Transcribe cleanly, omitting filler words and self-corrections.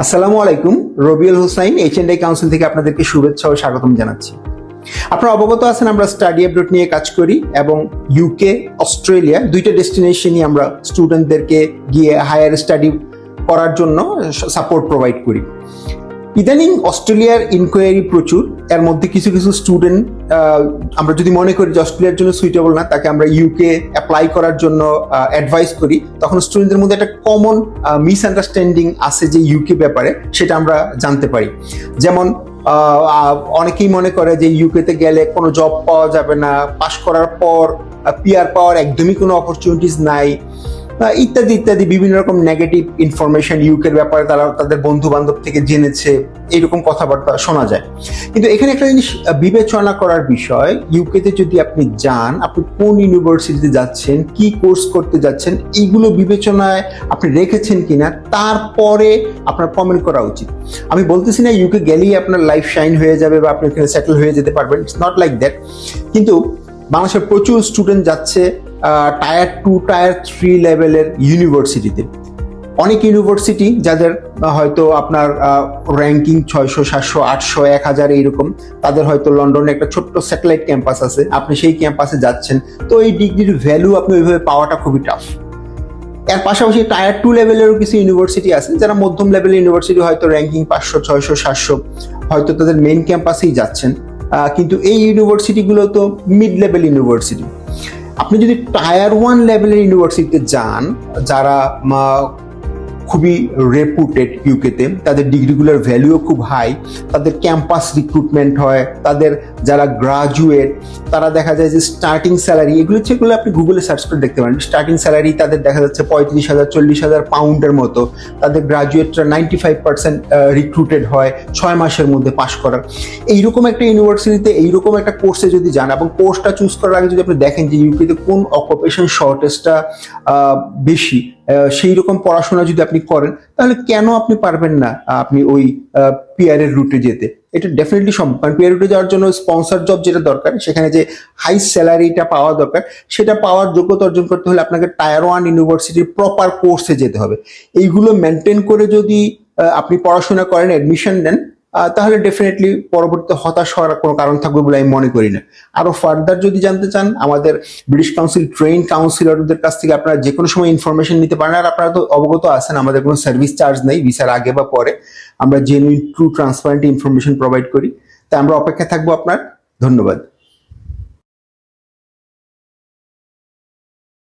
আসসালামু আলাইকুম। Rabiul Hossain H&I council থেকে আপনাদেরকে শুভেচ্ছা ও স্বাগতম জানাচ্ছি। আপনারা অবগত আছেন আমরা স্টাডি অ্যাব্রড নিয়ে কাজ করি এবং ইউকে, অস্ট্রেলিয়া দুইটা ডেস্টিনেশনই আমরা স্টুডেন্টদেরকে গিয়ে হায়ার স্টাডি করার জন্য সাপোর্ট প্রোভাইড করি। ইদানিং অস্ট্রেলিয়ার ইনকোয়ারি প্রচুর, এর মধ্যে কিছু কিছু স্টুডেন্ট আমরা যদি মনে করি যে অস্ট্রেলিয়ার জন্য সুইটেবল না, তাকে আমরা ইউকে অ্যাপ্লাই করার জন্য অ্যাডভাইস করি। তখন স্টুডেন্টদের মধ্যে একটা কমন মিসআন্ডারস্ট্যান্ডিং আছে যে ইউকে ব্যাপারে, সেটা আমরা জানতে পারি। যেমন অনেকেই মনে করে যে ইউকেতে গেলে কোনো জব পাওয়া যাবে না, পাশ করার পর পিআর পাওয়ার একদমই কোনো অপরচুনিটিস নাই, ইত্যাদি ইত্যাদি বিভিন্ন রকম নেগেটিভ ইনফরমেশন ইউকের ব্যাপারে তারা তাদের বন্ধু বান্ধব থেকে জেনেছে, এইরকম কথাবার্তা শোনা যায়। কিন্তু এখানে একটা জিনিস বিবেচনা করার বিষয়, ইউকেতে যদি আপনি যান, আপনি কোন ইউনিভার্সিটিতে যাচ্ছেন, কি কোর্স করতে যাচ্ছেন, এইগুলো বিবেচনায় আপনি রেখেছেন কিনা, তারপরে আপনার কমেন্ট করা উচিত। আমি বলতেছি না ইউকে গেলেই আপনার লাইফ শাইন হয়ে যাবে বা আপনি এখানে সেটেল হয়ে যেতে পারবেন, ইটস নট লাইক দ্যাট। কিন্তু বাংলাদেশের প্রচুর স্টুডেন্ট যাচ্ছে টায়ার 2, টায়ার 3 লেভেলের ইউনিভার্সিটিতে। অনেক ইউনিভার্সিটি যাদের হয়তো আপনার র্যাঙ্কিং 600, 700, 800, 1000 এইরকম, তাদের হয়তো লন্ডনে একটা ছোট্ট স্যাটেলাইট ক্যাম্পাস আছে, আপনি সেই ক্যাম্পাসে যাচ্ছেন, তো এই ডিগ্রির ভ্যালু আপনি ওইভাবে পাওয়াটা খুবই টাফ। এর পাশাপাশি টায়ার 2 লেভেলেরও কিছু ইউনিভার্সিটি আছে যারা মধ্যম লেভেলের ইউনিভার্সিটি, হয়তো র্যাঙ্কিং 500, 600, 700, হয়তো তাদের মেইন ক্যাম্পাসেই যাচ্ছেন। কিন্তু এই ইউনিভার্সিটিগুলো তো মিড লেভেল ইউনিভার্সিটি। আপনি যদি টায়ার 1 লেভেলের ইউনিভার্সিটিতে যান, যারা খুবই রেপুটেড ইউকেতে, তাদের ডিগ্রিগুলোর ভ্যালুও খুব হাই, তাদের ক্যাম্পাস রিক্রুটমেন্ট হয়, তাদের যারা গ্রাজুয়েট তারা দেখা যায় যে স্টার্টিং স্যালারি, এগুলো যেগুলো আপনি গুগলে সার্চ করে দেখতে পারেন, স্টার্টিং স্যালারি তাদের দেখা যাচ্ছে 35,000, 40,000 পাউন্ডের মতো। তাদের গ্রাজুয়েটরা 95% রিক্রুটেড হয় 6 মাসের মধ্যে পাশ করার। এইরকম একটা ইউনিভার্সিটিতে এইরকম একটা কোর্সে যদি যান এবং কোর্সটা চুজ করার আগে যদি আপনি দেখেন যে ইউকেতে কোন অকুপেশন শর্টেজটা বেশি, সেই রকম পড়াশোনা যদি আপনি করেন, তাহলে কেন আপনি পারবেন না আপনি ওই পিআর এর রুটে যেতে? এটা ডেফিনেটলি সম্ভব। কারণ পিআর রুটে যাওয়ার জন্য স্পন্সর জব যেটা দরকার, সেখানে যে হাই স্যালারিটা পাওয়া দরকার, সেটা পাওয়ার যোগ্যতা অর্জন করতে হলে আপনাকে টায়ার 1 ইউনিভার্সিটির প্রপার কোর্সে যেতে হবে। এইগুলো মেনটেন করে যদি আপনি পড়াশোনা করেন, অ্যাডমিশন নেন, তাহলে ডেফিনেটলি পরবর্তীতে হতাশ হওয়ার কোনো কারণ থাকবে বলে আমি মনে করি না। আরো ফার্দার যদি জানতে চান, আমাদের ব্রিটিশ কাউন্সিল ট্রেন কাউন্সিলরদের কাছ থেকে আপনারা যে কোনো সময় ইনফরমেশন নিতে পারেন। আর আপনারা তো অবগত আছেন আমাদের কোনো সার্ভিস চার্জ নেই ভিসার আগে বা পরে, আমরা genuine true transparent information provide করি। তাই আমরা অপেক্ষায় থাকবো আপনার। ধন্যবাদ।